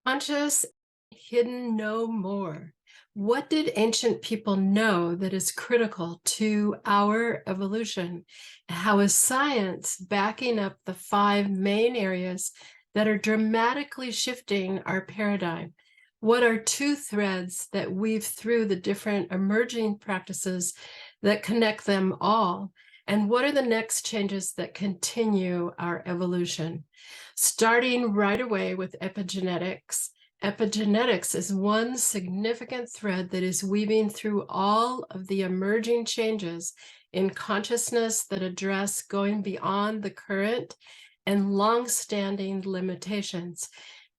Conscious, hidden no more. What did ancient people know that is critical to our evolution? How is science backing up the five main areas that are dramatically shifting our paradigm? What are two threads that weave through the different emerging practices that connect them all? And what are the next changes that continue our evolution? Starting right away with epigenetics. Epigenetics is one significant thread that is weaving through all of the emerging changes in consciousness that address going beyond the current and long-standing limitations.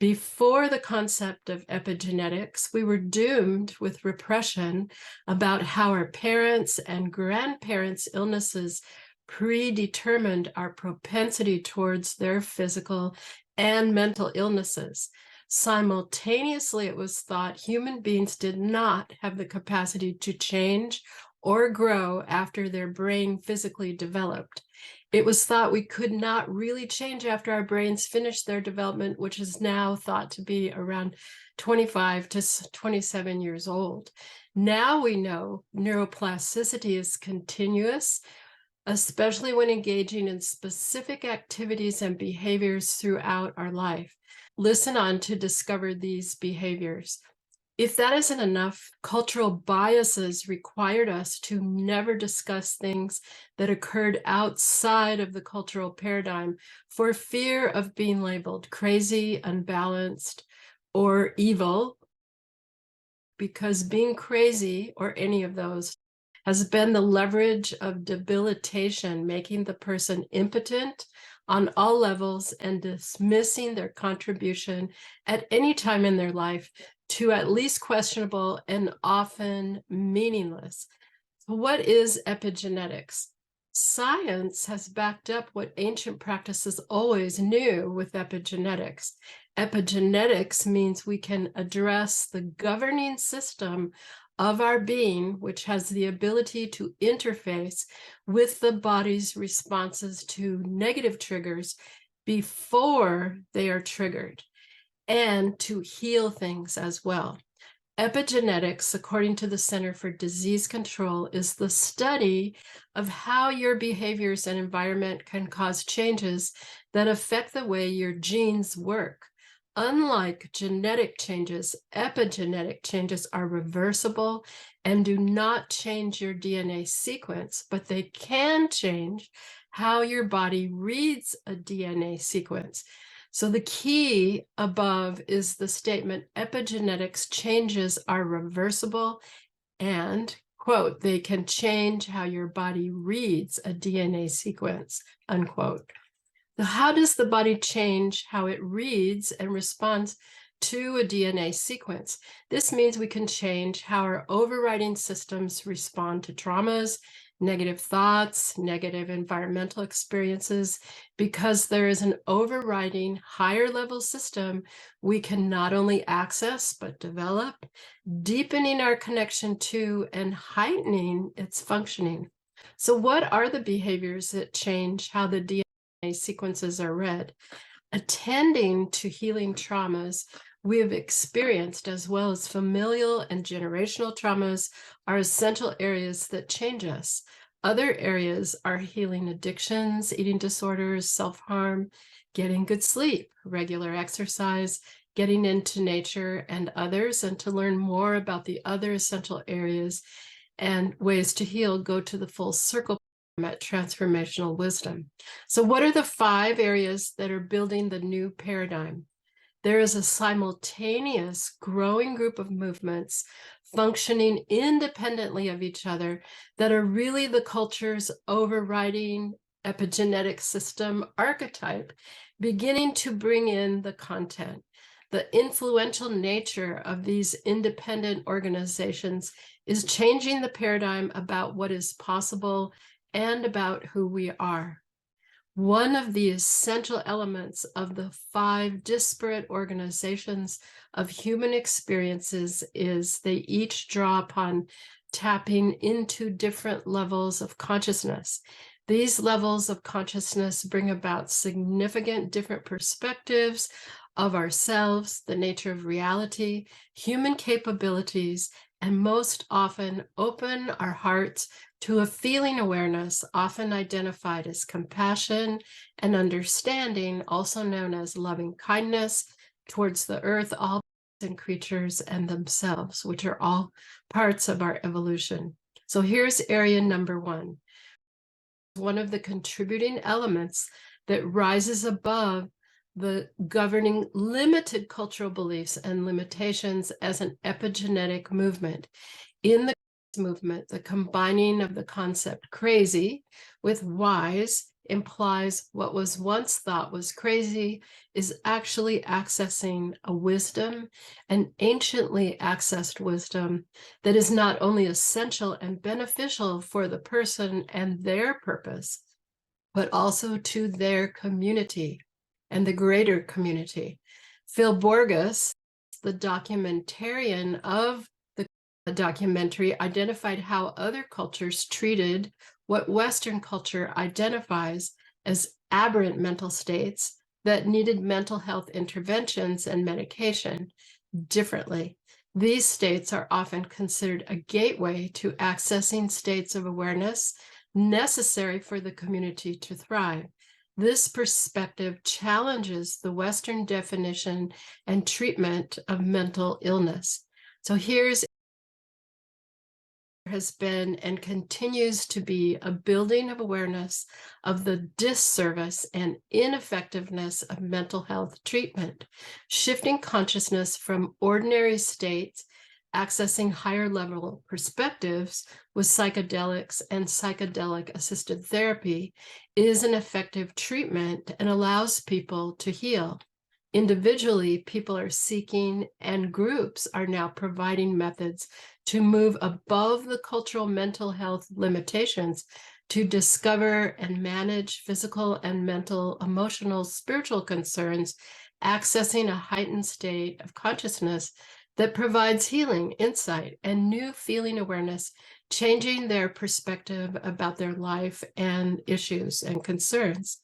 Before the concept of epigenetics, we were doomed with repression about how our parents' and grandparents' illnesses predetermined our propensity towards their physical and mental illnesses. Simultaneously, it was thought human beings did not have the capacity to change or grow after their brain physically developed. It was thought we could not really change after our brains finished their development, which is now thought to be around 25 to 27 years old. Now we know neuroplasticity is continuous, especially when engaging in specific activities and behaviors throughout our life. Listen on to discover these behaviors. If that isn't enough, cultural biases required us to never discuss things that occurred outside of the cultural paradigm for fear of being labeled crazy, unbalanced, or evil, because being crazy, or any of those, has been the leverage of debilitation, making the person impotent on all levels and dismissing their contribution at any time in their life to at least questionable and often meaningless. So what is epigenetics? Science has backed up what ancient practices always knew with epigenetics. Epigenetics means we can address the governing system of our being, which has the ability to interface with the body's responses to negative triggers before they are triggered, and to heal things as well. Epigenetics, according to the Center for Disease Control, is the study of how your behaviors and environment can cause changes that affect the way your genes work. Unlike genetic changes, epigenetic changes are reversible and do not change your DNA sequence, but they can change how your body reads a DNA sequence. So the key above is the statement, epigenetics changes are reversible and, quote, they can change how your body reads a DNA sequence, unquote. How does the body change how it reads and responds to a DNA sequence? This means we can change how our overriding systems respond to traumas, negative thoughts, negative environmental experiences. Because there is an overriding higher level system we can not only access but develop, deepening our connection to and heightening its functioning. So what are the behaviors that change how the DNA sequences are read? Attending to healing traumas we have experienced, as well as familial and generational traumas, are essential areas that change us. Other areas are healing addictions, eating disorders, self-harm, getting good sleep, regular exercise, getting into nature, and others. And to learn more about the other essential areas and ways to heal, go to the Full Circle at Transformational Wisdom. So what are the five areas that are building the new paradigm? There is a simultaneous growing group of movements functioning independently of each other that are really the culture's overriding epigenetic system archetype, beginning to bring in the content. The influential nature of these independent organizations is changing the paradigm about what is possible and about who we are. One of the essential elements of the five disparate organizations of human experiences is they each draw upon tapping into different levels of consciousness. These levels of consciousness bring about significant different perspectives of ourselves, the nature of reality, human capabilities, and most often open our hearts to a feeling awareness, often identified as compassion and understanding, also known as loving kindness towards the earth, all and creatures and themselves, which are all parts of our evolution. So here's area number one. One of the contributing elements that rises above the governing limited cultural beliefs and limitations as an epigenetic movement. In the movement, the combining of the concept crazy with wise implies what was once thought was crazy is actually accessing a wisdom, an anciently accessed wisdom that is not only essential and beneficial for the person and their purpose, but also to their community and the greater community. Phil Borges, the documentarian of the documentary, identified how other cultures treated what Western culture identifies as aberrant mental states that needed mental health interventions and medication differently. These states are often considered a gateway to accessing states of awareness necessary for the community to thrive. This perspective challenges the Western definition and treatment of mental illness. So here's has been and continues to be a building of awareness of the disservice and ineffectiveness of mental health treatment, shifting consciousness from ordinary states, accessing higher level perspectives with psychedelics and psychedelic assisted therapy is an effective treatment and allows people to heal. Individually, people are seeking and groups are now providing methods to move above the cultural mental health limitations to discover and manage physical and mental, emotional, spiritual concerns, accessing a heightened state of consciousness that provides healing, insight, and new feeling awareness, changing their perspective about their life and issues and concerns.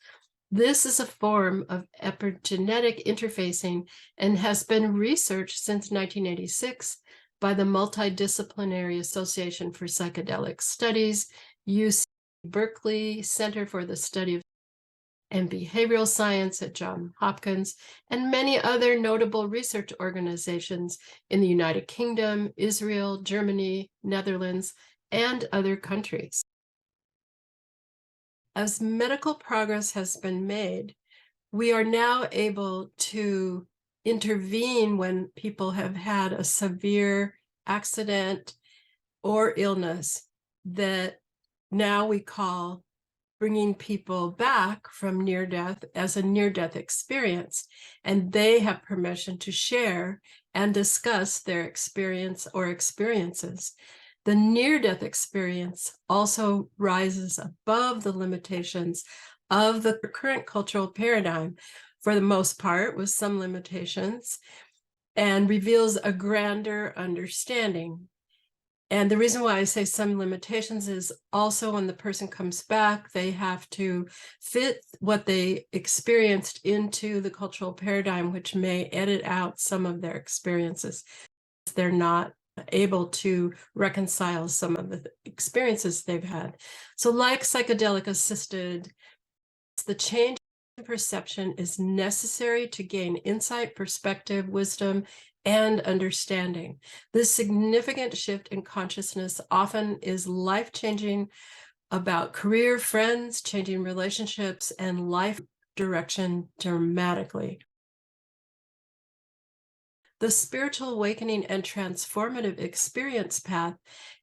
This is a form of epigenetic interfacing and has been researched since 1986 by the Multidisciplinary Association for Psychedelic Studies, UC Berkeley Center for the Study of and Behavioral Science at Johns Hopkins, and many other notable research organizations in the United Kingdom, Israel, Germany, Netherlands, and other countries. As medical progress has been made, we are now able to intervene when people have had a severe accident or illness that now we call bringing people back from near death as a near-death experience. And they have permission to share and discuss their experience or experiences. The near-death experience also rises above the limitations of the current cultural paradigm, for the most part, with some limitations, and reveals a grander understanding. And the reason why I say some limitations is also when the person comes back, they have to fit what they experienced into the cultural paradigm, which may edit out some of their experiences. They're not able to reconcile some of the experiences they've had. So like psychedelic assisted, the change in perception is necessary to gain insight, perspective, wisdom, and understanding. This significant shift in consciousness often is life-changing about career, friends, changing relationships, and life direction dramatically. The spiritual awakening and transformative experience path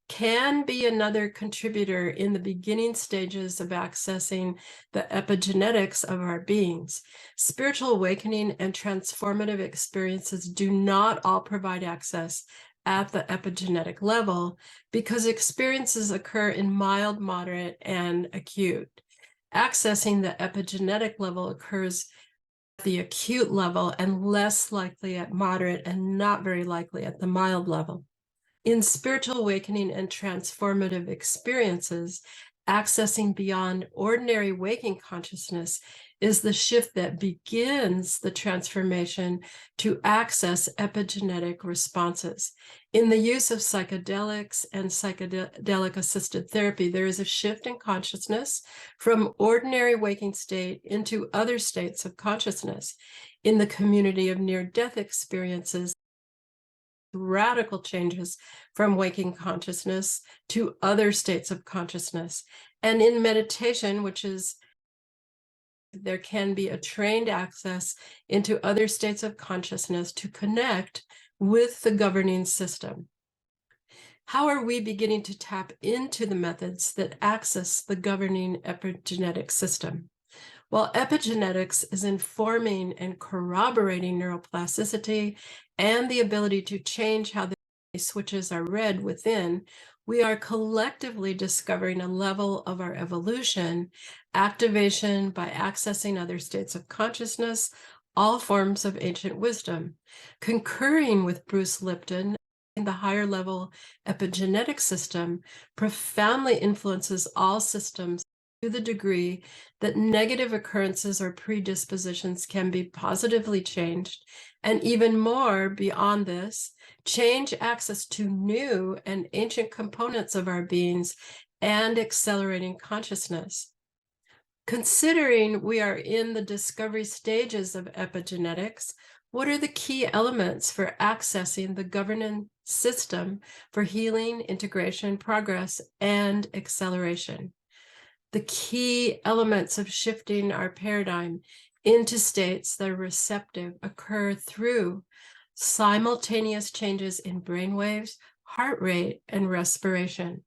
can be another contributor in the beginning stages of accessing the epigenetics of our beings. Spiritual awakening and transformative experiences do not all provide access at the epigenetic level because experiences occur in mild, moderate, and acute. Accessing the epigenetic level occurs at the acute level and less likely at moderate and not very likely at the mild level. In spiritual awakening and transformative experiences, accessing beyond ordinary waking consciousness is the shift that begins the transformation to access epigenetic responses. In the use of psychedelics and psychedelic-assisted therapy, there is a shift in consciousness from ordinary waking state into other states of consciousness. In the community of near-death experiences, radical changes from waking consciousness to other states of consciousness. And in meditation, which is there can be a trained access into other states of consciousness to connect with the governing system. How are we beginning to tap into the methods that access the governing epigenetic system? Well, epigenetics is informing and corroborating neuroplasticity and the ability to change how the switches are read within. We are collectively discovering a level of our evolution, activation by accessing other states of consciousness, all forms of ancient wisdom. Concurring with Bruce Lipton, the higher level epigenetic system profoundly influences all systems to the degree that negative occurrences or predispositions can be positively changed, and even more beyond this, change access to new and ancient components of our beings and accelerating consciousness. Considering we are in the discovery stages of epigenetics, what are the key elements for accessing the governing system for healing, integration, progress, and acceleration? The key elements of shifting our paradigm into states that are receptive occur through simultaneous changes in brainwaves, heart rate, and respiration.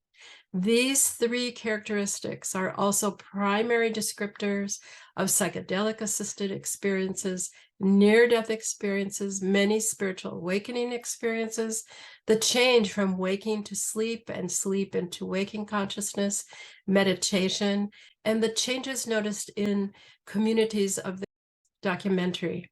These three characteristics are also primary descriptors of psychedelic-assisted experiences, near-death experiences, many spiritual awakening experiences, the change from waking to sleep and sleep into waking consciousness, meditation, and the changes noticed in communities of the documentary.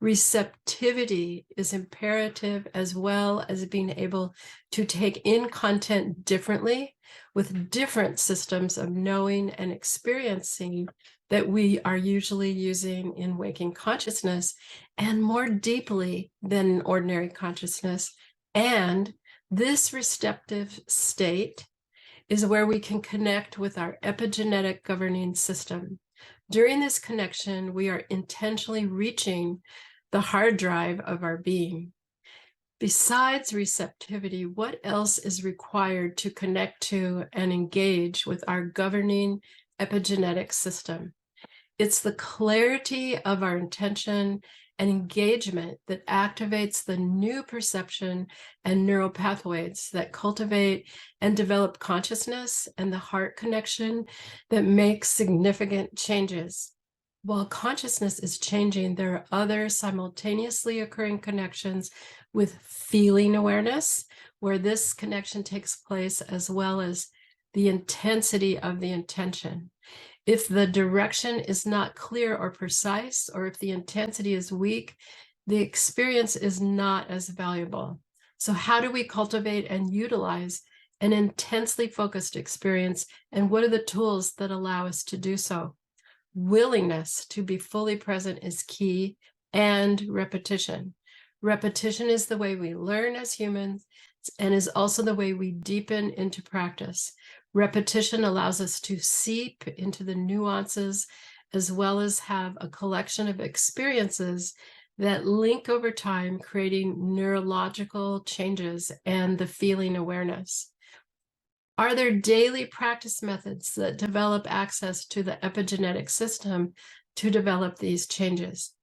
Receptivity is imperative, as well as being able to take in content differently with different systems of knowing and experiencing that we are usually using in waking consciousness and more deeply than in ordinary consciousness. And this receptive state is where we can connect with our epigenetic governing system. During this connection, we are intentionally reaching the hard drive of our being. Besides receptivity, what else is required to connect to and engage with our governing epigenetic system? It's the clarity of our intention and engagement that activates the new perception and neural pathways that cultivate and develop consciousness and the heart connection that makes significant changes. While consciousness is changing, there are other simultaneously occurring connections with feeling awareness, where this connection takes place, as well as the intensity of the intention. If the direction is not clear or precise, or if the intensity is weak, the experience is not as valuable. So how do we cultivate and utilize an intensely focused experience, and what are the tools that allow us to do so? Willingness to be fully present is key, and repetition. Repetition is the way we learn as humans and is also the way we deepen into practice. Repetition allows us to seep into the nuances, as well as have a collection of experiences that link over time, creating neurological changes and the feeling awareness. Are there daily practice methods that develop access to the epigenetic system to develop these changes?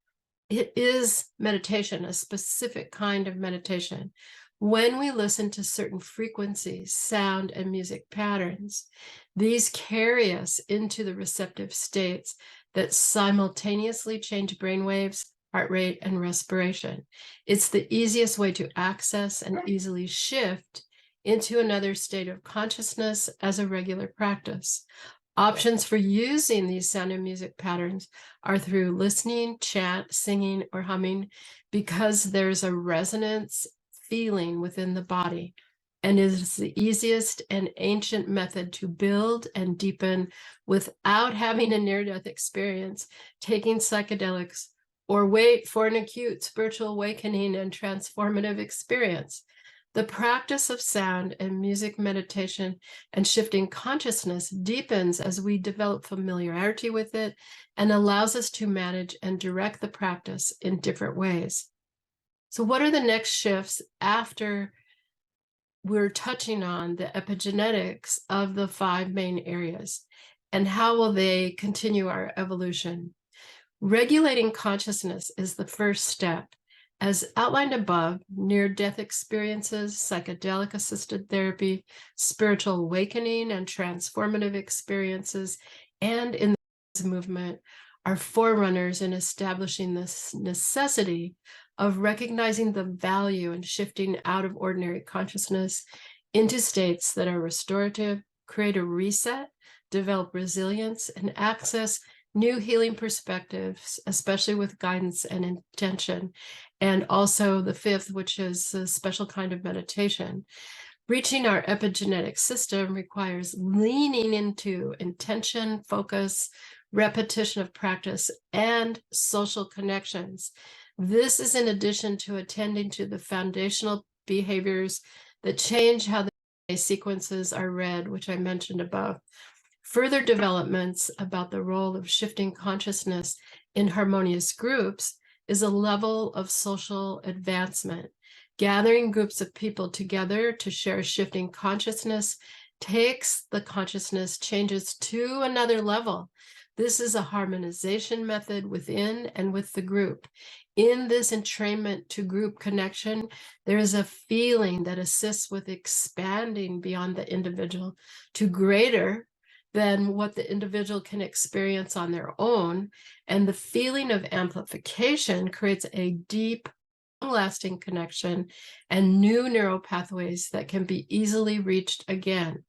It is meditation, a specific kind of meditation. When we listen to certain frequencies, sound, and music patterns, these carry us into the receptive states that simultaneously change brainwaves, heart rate, and respiration. It's the easiest way to access and easily shift into another state of consciousness as a regular practice. Options for using these sound and music patterns are through listening, chant, singing, or humming, because there's a resonance feeling within the body. and is the easiest and ancient method to build and deepen without having a near-death experience, taking psychedelics, or wait for an acute spiritual awakening and transformative experience. The practice of sound and music meditation and shifting consciousness deepens as we develop familiarity with it and allows us to manage and direct the practice in different ways. So what are the next shifts after we're touching on the epigenetics of the 5 main areas, and how will they continue our evolution? Regulating consciousness is the first step. As outlined above, near-death experiences, psychedelic-assisted therapy, spiritual awakening, and transformative experiences, and in this movement are forerunners in establishing this necessity of recognizing the value in shifting out of ordinary consciousness into states that are restorative, create a reset, develop resilience, and access new healing perspectives, especially with guidance and intention. And also the 5th, which is a special kind of meditation. Reaching our epigenetic system requires leaning into intention, focus, repetition of practice, and social connections. This is in addition to attending to the foundational behaviors that change how the sequences are read, which I mentioned above. Further developments about the role of shifting consciousness in harmonious groups is a level of social advancement. Gathering groups of people together to share shifting consciousness takes the consciousness changes to another level. This is a harmonization method within and with the group. In this entrainment to group connection, there is a feeling that assists with expanding beyond the individual to greater than what the individual can experience on their own. And the feeling of amplification creates a deep, long-lasting connection and new neural pathways that can be easily reached again.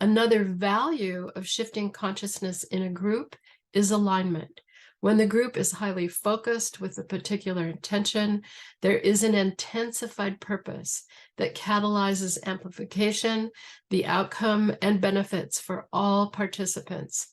Another value of shifting consciousness in a group is alignment. When the group is highly focused with a particular intention, there is an intensified purpose that catalyzes amplification, the outcome, and benefits for all participants.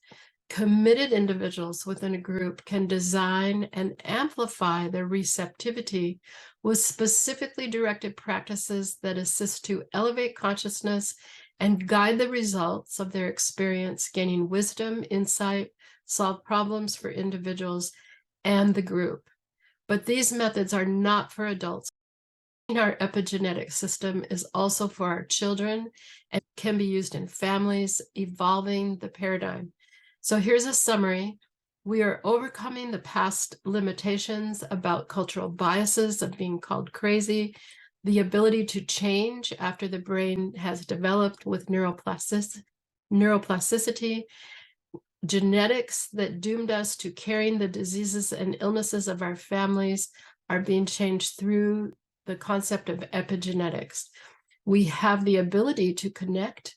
Committed individuals within a group can design and amplify their receptivity with specifically directed practices that assist to elevate consciousness and guide the results of their experience, gaining wisdom, insight, solve problems for individuals and the group. But these methods are not for adults. Our epigenetic system is also for our children and can be used in families, evolving the paradigm. So here's a summary. We are overcoming the past limitations about cultural biases of being called crazy, the ability to change after the brain has developed with neuroplasticity, genetics that doomed us to carrying the diseases and illnesses of our families are being changed through the concept of epigenetics. We have the ability to connect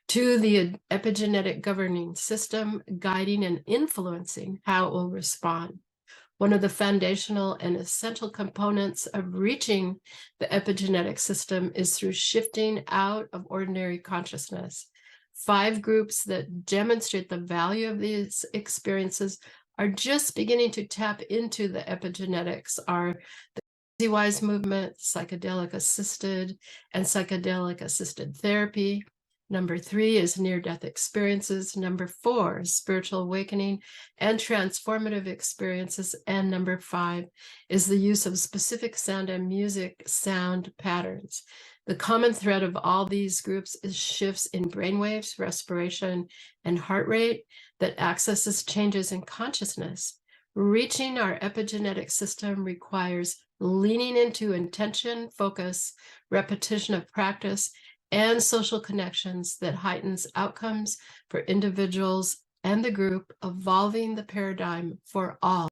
to the epigenetic governing system, guiding and influencing how it will respond. One of the foundational and essential components of reaching the epigenetic system is through shifting out of ordinary consciousness. 5 groups that demonstrate the value of these experiences are just beginning to tap into the epigenetics are the Easy-Wise movement, psychedelic-assisted, and psychedelic-assisted therapy. Number 3 is near-death experiences. Number 4 is spiritual awakening and transformative experiences. And number 5 is the use of specific sound and music sound patterns. The common thread of all these groups is shifts in brainwaves, respiration, and heart rate that accesses changes in consciousness. Reaching our epigenetic system requires leaning into intention, focus, repetition of practice, and social connections that heightens outcomes for individuals and the group, evolving the paradigm for all.